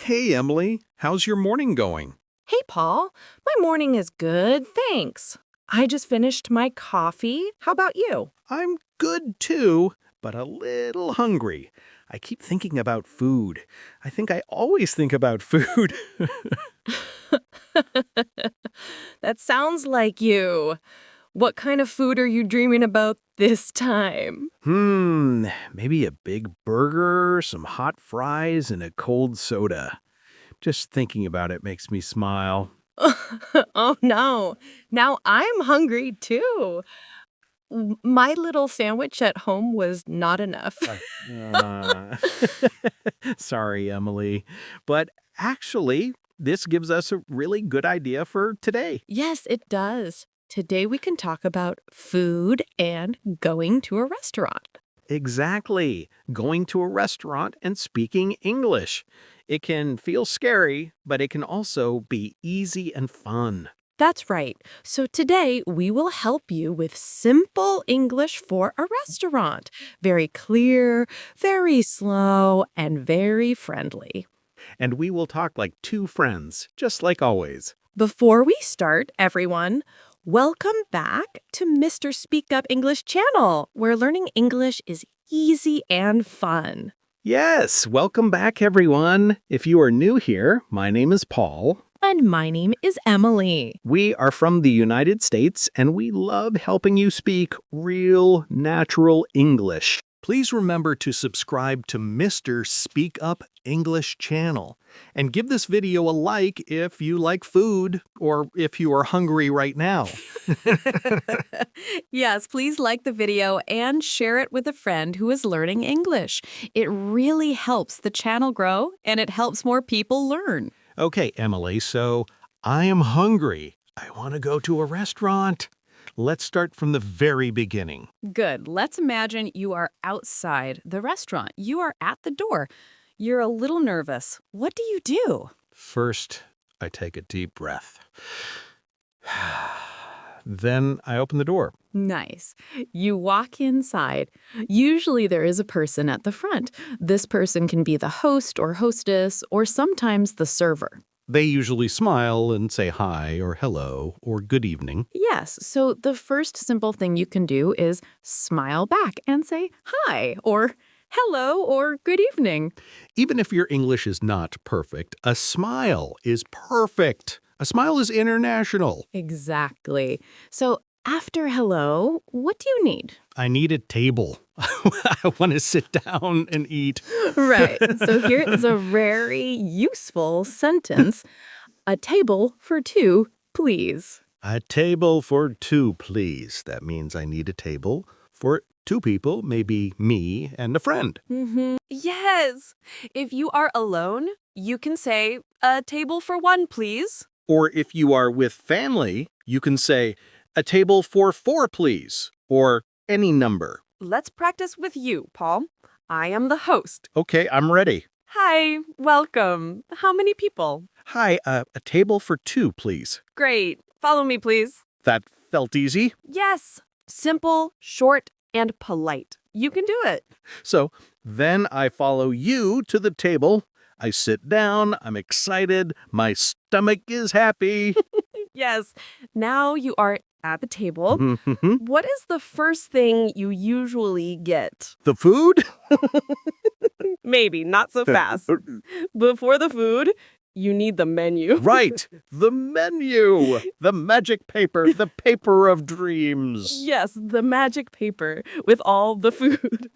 Hey, Emily. How's your morning going? Hey, Paul. My morning is good, thanks. I just finished my coffee. How about you? I'm good too, but a little hungry. I keep thinking about food. I think I always think about food. That sounds like you. What kind of food are you dreaming about this time? Maybe a big burger, some hot fries, and a cold soda. Just thinking about it makes me smile. Oh, no. Now I'm hungry too. My little sandwich at home was not enough. Uh, Sorry, Emily. But actually, this gives us a really good idea for today. Yes, it does. Today we can talk about food and going to a restaurant. Exactly. Going to a restaurant and speaking English. It can feel scary, but it can also be easy and fun. That's right. So today we will help you with simple English for a restaurant. Very clear, very slow, and very friendly. And we will talk like two friends, just like always. Before we start, everyone, welcome back to Mr. Speak Up English channel, where learning English is easy and fun. Yes, welcome back, everyone. If you are new here, my name is Paul. And my name is Emily. We are from the United States, and we love helping you speak real, natural English. Please remember to subscribe to Mr. Speak Up English channel. And give this video a like if you like food or if you are hungry right now. Yes, please like the video and share it with a friend who is learning English. It really helps the channel grow and it helps more people learn. Okay, Emily, so I am hungry. I want to go to a restaurant. Let's start from the very beginning. Good. Let's imagine you are outside the restaurant. You are at the door. You're a little nervous. What do you do? First, I take a deep breath. Then I open the door. Nice. You walk inside. Usually there is a person at the front. This person can be the host or hostess or sometimes the server. They usually smile and say hi or hello or good evening. Yes, so the first simple thing you can do is smile back and say hi or hello or good evening. Even if your English is not perfect, a smile is perfect. A smile is international. Exactly. So after hello, what do you need? I need a table. I want to sit down and eat. Right. So here is a very useful sentence. A table for two, please. A table for two, please. That means I need a table for two people, maybe me and a friend. Yes. If you are alone, you can say, a table for one, please. Or if you are with family, you can say, a table for four, please. Or any number. Let's practice with you, Paul. I am the host. Okay, I'm ready. Hi, welcome. How many people? Hi, a table for two, please. Great. Follow me, please. That felt easy. Yes. Simple, short, and polite. You can do it. So then I follow you to the table. I sit down. I'm excited. My stomach is happy. Yes. Now you are at the table. Mhm. What is the first thing you usually get? The food? Maybe, not so fast. Before the food, you need the menu. Right. The menu. The magic paper. The paper of dreams. Yes, the magic paper with all the food.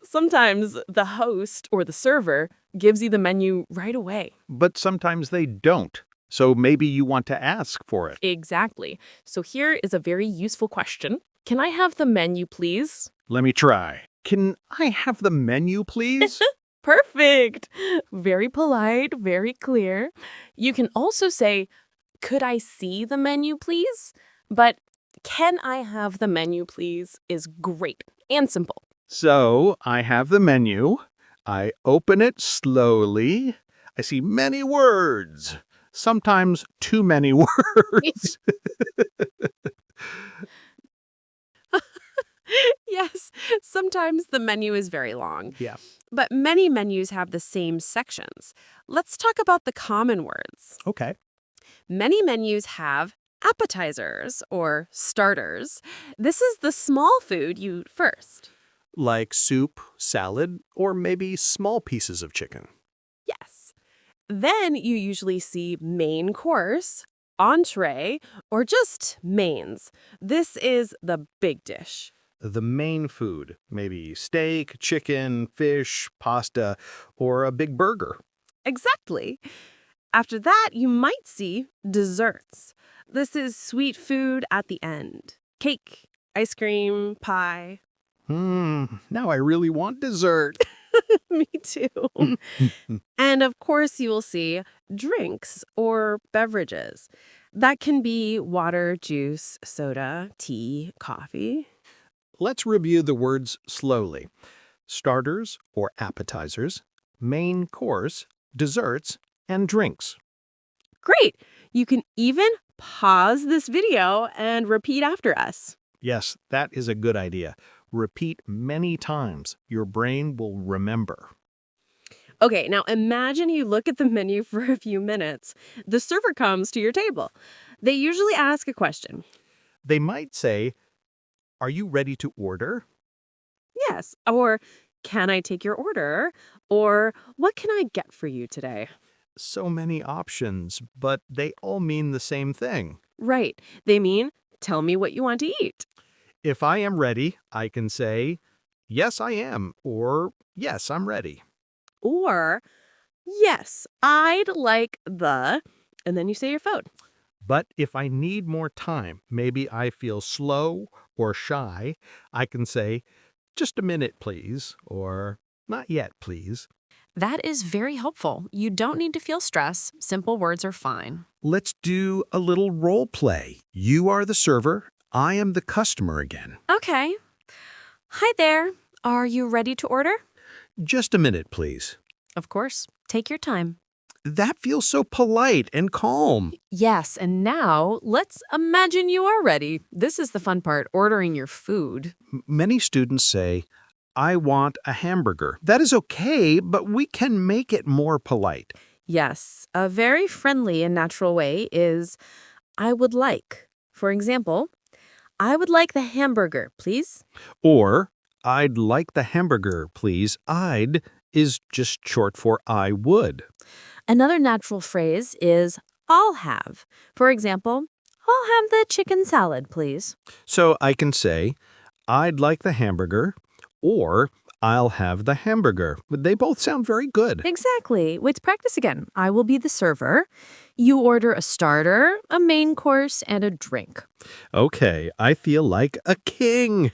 Sometimes the host or the server gives you the menu right away. But sometimes they don't. So maybe you want to ask for it. Exactly. So here is a very useful question. Can I have the menu, please? Let me try. Can I have the menu, please? Perfect. Very polite, very clear. You can also say, could I see the menu, please? But can I have the menu, please is great and simple. So I have the menu. I open it slowly. I see many words. Sometimes too many words. Yes, sometimes the menu is very long. Yeah. But many menus have the same sections. Let's talk about the common words. Okay. Many menus have appetizers or starters. This is the small food you eat first. Like soup, salad, or maybe small pieces of chicken. Yes. Then you usually see main course, entree, or just mains. This is the big dish. The main food, maybe steak, chicken, fish, pasta, or a big burger. Exactly. After that, you might see desserts. This is sweet food at the end. Cake, ice cream, pie. Now I really want dessert. Me too. And of course, you will see drinks or beverages. That can be water, juice, soda, tea, coffee. Let's review the words slowly. Starters or appetizers, main course, desserts, and drinks. Great. You can even pause this video and repeat after us. Yes, that is a good idea. Repeat many times. Your brain will remember. Okay, now imagine you look at the menu for a few minutes. The server comes to your table. They usually ask a question. They might say, "Are you ready to order?" Yes, or can I take your order? Or what can I get for you today? So many options, but they all mean the same thing. Right. They mean, tell me what you want to eat. If I am ready, I can say, "Yes, I am," or "Yes, I'm ready." Or, yes, I'd like the, and then you say your food. But if I need more time, maybe I feel slow or shy, I can say, "Just a minute, please," or "Not yet, please." That is very helpful. You don't need to feel stress. Simple words are fine. Let's do a little role play. You are the server. I am the customer again. Okay. Hi there. Are you ready to order? Just a minute, please. Of course. Take your time. That feels so polite and calm. Yes, and now let's imagine you are ready. This is the fun part, ordering your food. Many students say, "I want a hamburger." That is okay, but we can make it more polite. Yes, a very friendly and natural way is, I would like. For example, I would like the hamburger, please. Or, "I'd like the hamburger, please." "I'd" is just short for "I would." Another natural phrase is, I'll have. For example, I'll have the chicken salad, please. So I can say, "I'd like the hamburger," or "I'll have the hamburger." They both sound very good. Exactly. Let's practice again. I will be the server. You order a starter, a main course, and a drink. Okay, I feel like a king.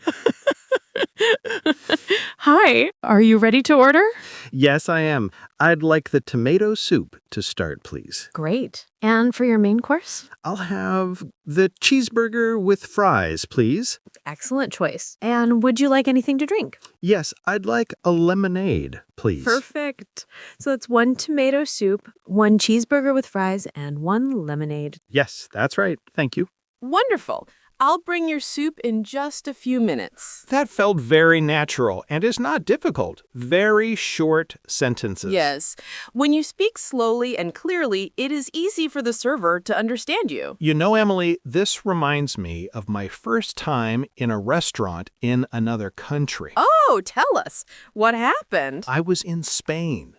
Hi, are you ready to order? Yes, I am. I'd like the tomato soup to start, please. Great. And for your main course? I'll have the cheeseburger with fries, please. Excellent choice. And would you like anything to drink? Yes, I'd like a lemonade, please. Perfect. So it's 1 tomato soup, 1 cheeseburger with fries, and 1 lemonade. Yes, that's right. Thank you. Wonderful. I'll bring your soup in just a few minutes. That felt very natural and is not difficult. Very short sentences. Yes. When you speak slowly and clearly, it is easy for the server to understand you. You know, Emily, this reminds me of my first time in a restaurant in another country. Oh, tell us. What happened? I was in Spain.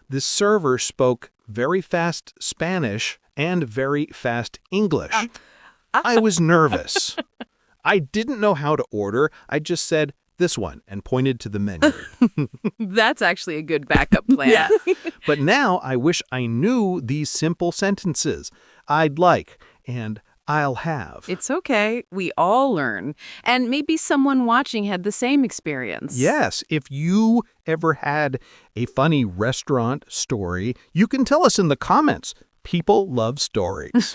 The server spoke very fast Spanish and very fast English. I was nervous. I didn't know how to order. I just said, "This one," and pointed to the menu. That's actually a good backup plan. But now I wish I knew these simple sentences. "I'd like" and "I'll have." It's okay. We all learn. And maybe someone watching had the same experience. Yes, if you ever had a funny restaurant story, you can tell us in the comments. People love stories.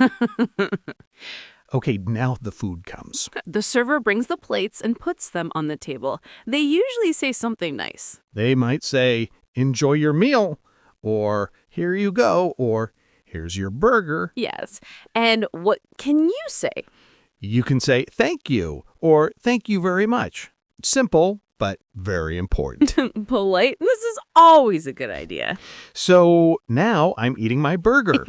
Okay, now the food comes. The server brings the plates and puts them on the table. They usually say something nice. They might say, "Enjoy your meal," or "Here you go," or "Here's your burger." Yes. And what can you say? You can say, "Thank you," or "Thank you very much." Simple, but very important. Politeness is always a good idea. So now I'm eating my burger.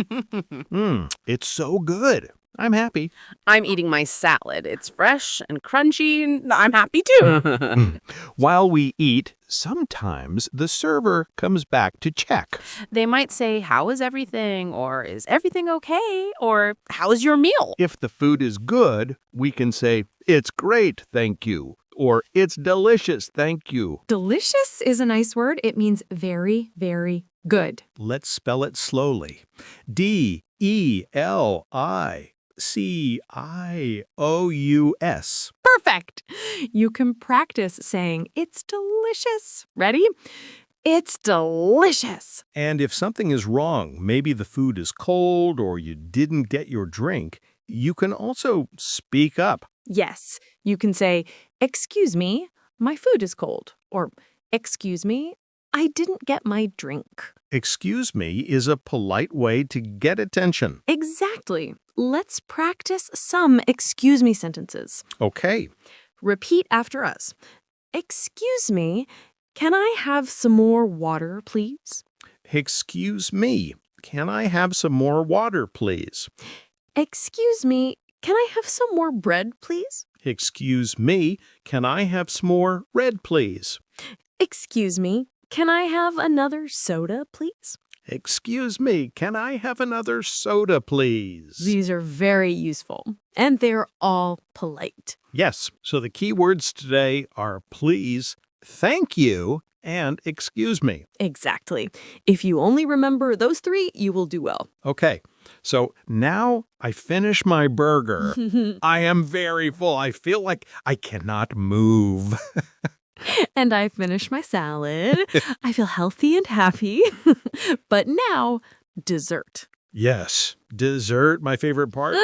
It's so good. I'm happy. I'm eating my salad. It's fresh and crunchy, and I'm happy too. While we eat, sometimes the server comes back to check. They might say, "How is everything?" or "Is everything okay?" or "How's your meal?" If the food is good, we can say, "It's great, thank you," or "It's delicious, thank you." Delicious is a nice word. It means very, very good. Let's spell it slowly. DELICIOUS. Perfect. You can practice saying it's delicious. Ready? It's delicious. And if something is wrong, maybe the food is cold or you didn't get your drink, you can also speak up. Yes, you can say, excuse me, my food is cold. Or, excuse me, I didn't get my drink. Excuse me is a polite way to get attention. Exactly. Let's practice some excuse me sentences. Okay. Repeat after us. Excuse me, can I have some more water, please? Excuse me, can I have some more water, please? Excuse me, can I have some more bread, please? Excuse me, can I have some more red, please? Excuse me, can I have another soda, please? Excuse me, can I have another soda, please? These are very useful, and they're all polite. Yes, so the key words today are please, thank you, and excuse me. Exactly. If you only remember those three, you will do well. Okay, so now I finish my burger. I am very full. I feel like I cannot move. And I finished my salad. I feel healthy and happy. But now, dessert. Yes, dessert, my favorite part.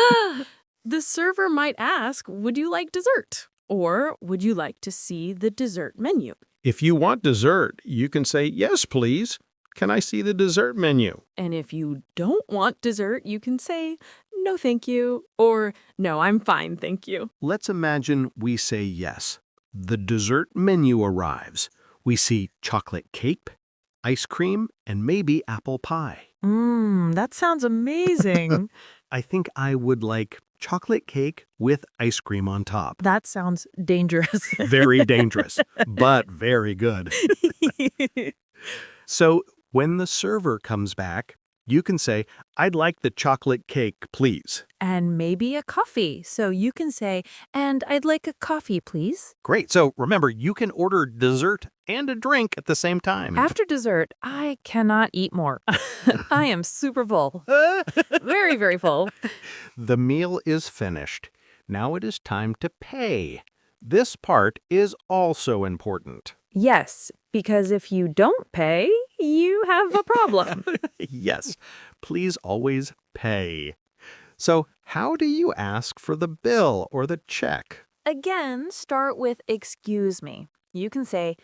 The server might ask, would you like dessert? Or would you like to see the dessert menu? If you want dessert, you can say, yes, please. Can I see the dessert menu? And if you don't want dessert, you can say, no, thank you. Or, no, I'm fine, thank you. Let's imagine we say yes. The dessert menu arrives. We see chocolate cake, ice cream, and maybe apple pie. That sounds amazing. I think I would like chocolate cake with ice cream on top. That sounds dangerous. Very dangerous, but very good. So when the server comes back, you can say, I'd like the chocolate cake, please. And maybe a coffee. So you can say, and I'd like a coffee, please. Great. So remember, you can order dessert and a drink at the same time. After dessert, I cannot eat more. I am super full. Very, very full. The meal is finished. Now it is time to pay. This part is also important. Yes, because if you don't pay, you have a problem. Yes, please always pay. So how do you ask for the bill or the check? Again, start with excuse me. You can say,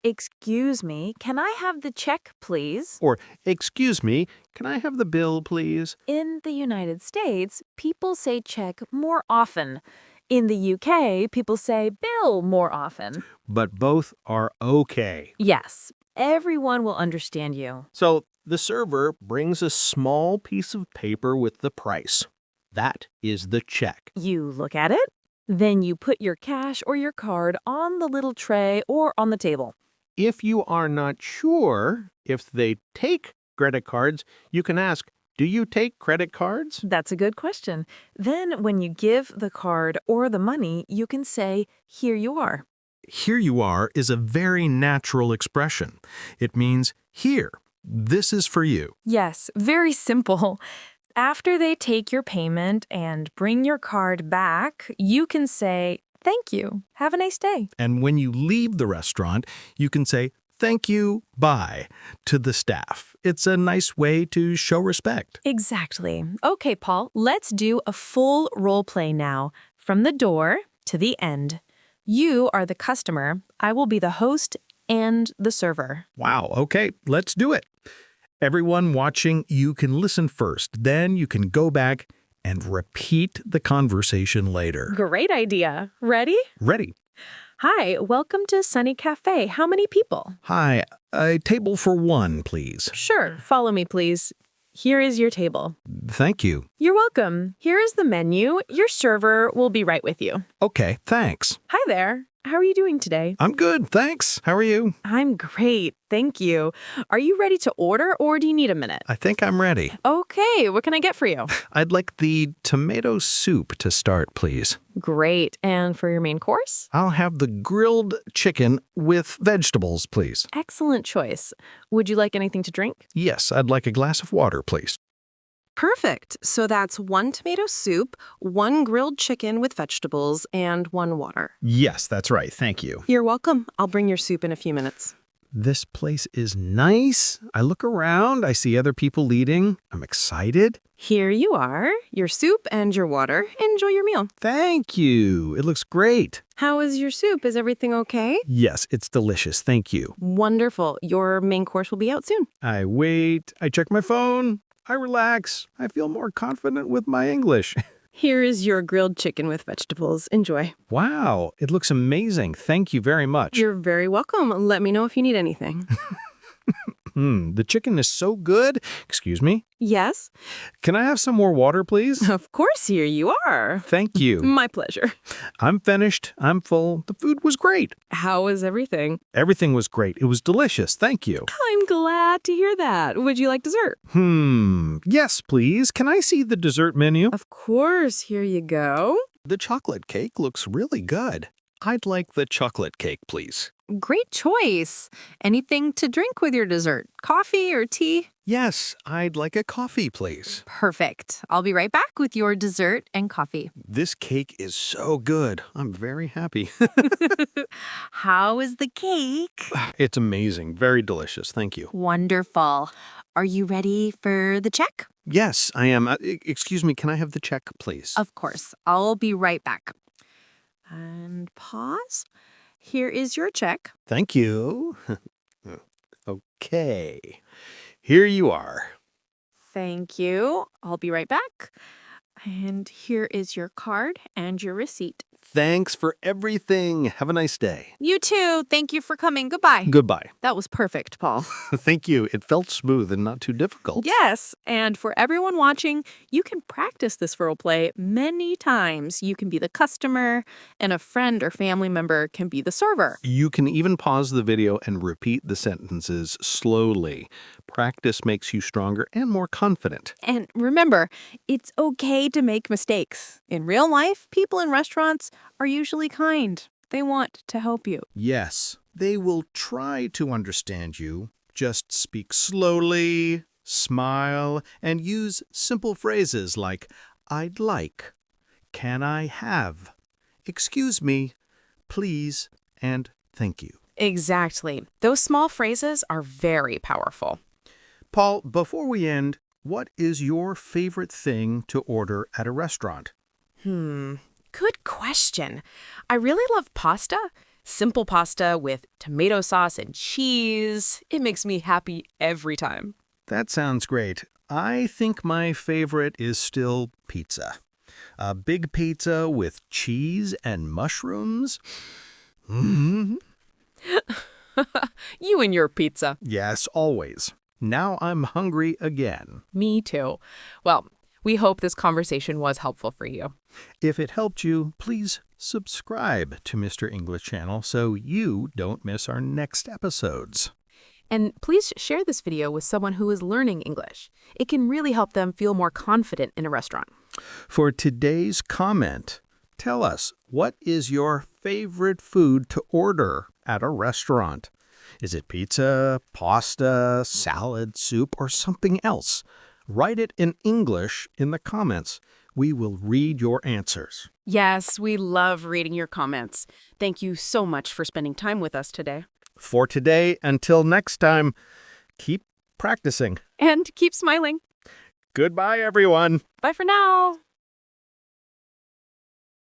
excuse me, can I have the check, please? Or, excuse me, can I have the bill, please? In the United States, people say check more often. In the UK, people say bill more often. But both are okay. Yes, everyone will understand you. So the server brings a small piece of paper with the price. That is the check. You look at it, then you put your cash or your card on the little tray or on the table. If you are not sure if they take credit cards, you can ask, do you take credit cards? That's a good question. Then when you give the card or the money, you can say, here you are. Here you are is a very natural expression. It means, here, this is for you. Yes, very simple. After they take your payment and bring your card back, you can say, thank you. Have a nice day. And when you leave the restaurant, you can say, thank you, bye, to the staff. It's a nice way to show respect. Exactly. Okay, Paul, let's do a full role play now, from the door to the end. You are the customer. I will be the host and the server. Wow, okay, let's do it. Everyone watching, you can listen first. Then you can go back and repeat the conversation later. Great idea. Ready? Ready? Hi, welcome to Sunny Cafe. How many people? Hi, a table for one, please. Sure, follow me, please. Here is your table. Thank you. You're welcome. Here is the menu. Your server will be right with you. Okay, thanks. Hi there. How are you doing today? I'm good, thanks. How are you? I'm great. Thank you. Are you ready to order or do you need a minute? I think I'm ready. Okay, what can I get for you? I'd like the tomato soup to start, please. Great. And for your main course? I'll have the grilled chicken with vegetables, please. Excellent choice. Would you like anything to drink? Yes, I'd like a glass of water, please. Perfect. So that's 1 tomato soup, 1 grilled chicken with vegetables, and 1 water. Yes, that's right. Thank you. You're welcome. I'll bring your soup in a few minutes. This place is nice. I look around, I see other people eating. I'm excited. Here you are, your soup and your water. Enjoy your meal. Thank you. It looks great. How is your soup? Is everything okay? Yes, it's delicious. Thank you. Wonderful. Your main course will be out soon. I wait. I check my phone. I relax. I feel more confident with my English. Here is your grilled chicken with vegetables. Enjoy. Wow, it looks amazing. Thank you very much. You're very welcome. Let me know if you need anything. The chicken is so good. Excuse me. Yes? Can I have some more water, please? Of course, here you are. Thank you. My pleasure. I'm finished. I'm full. The food was great. How was everything? Everything was great. It was delicious. Thank you. I'm glad to hear that. Would you like dessert? Yes, please. Can I see the dessert menu? Of course. Here you go. The chocolate cake looks really good. I'd like the chocolate cake, please. Great choice. Anything to drink with your dessert? Coffee or tea? Yes, I'd like a coffee, please. Perfect. I'll be right back with your dessert and coffee. This cake is so good. I'm very happy. How is the cake? It's amazing. Very delicious. Thank you. Wonderful. Are you ready for the check? Yes, I am. Excuse me, can I have the check, please? Of course. I'll be right back. And pause. Here is your check. Thank you. Okay. Here you are. Thank you. I'll be right back. And here is your card and your receipt. Thanks for everything. Have a nice day. You too. Thank you for coming. Goodbye. Goodbye. That was perfect, Paul. Thank you. It felt smooth and not too difficult. Yes, and for everyone watching, you can practice this role play many times. You can be the customer, and a friend or family member can be the server. You can even pause the video and repeat the sentences slowly. Practice makes you stronger and more confident. And remember, it's okay to make mistakes. In real life, people in restaurants are usually kind. They want to help you. Yes, they will try to understand you. Just speak slowly, smile, and use simple phrases like, I'd like, can I have, excuse me, please, and thank you. Exactly. Those small phrases are very powerful. Paul, before we end, what is your favorite thing to order at a restaurant? Good question. I really love pasta. Simple pasta with tomato sauce and cheese. It makes me happy every time. That sounds great. I think my favorite is still pizza. A big pizza with cheese and mushrooms. You and your pizza. Yes, always. Now I'm hungry again. Me too. Well, we hope this conversation was helpful for you. If it helped you, please subscribe to Mr. English Channel so you don't miss our next episodes. And please share this video with someone who is learning English. It can really help them feel more confident in a restaurant. For today's comment, tell us, what is your favorite food to order at a restaurant? Is it pizza, pasta, salad, soup, or something else? Write it in English in the comments. We will read your answers. Yes, we love reading your comments. Thank you so much for spending time with us today. For today, until next time, keep practicing. And keep smiling. Goodbye, everyone. Bye for now.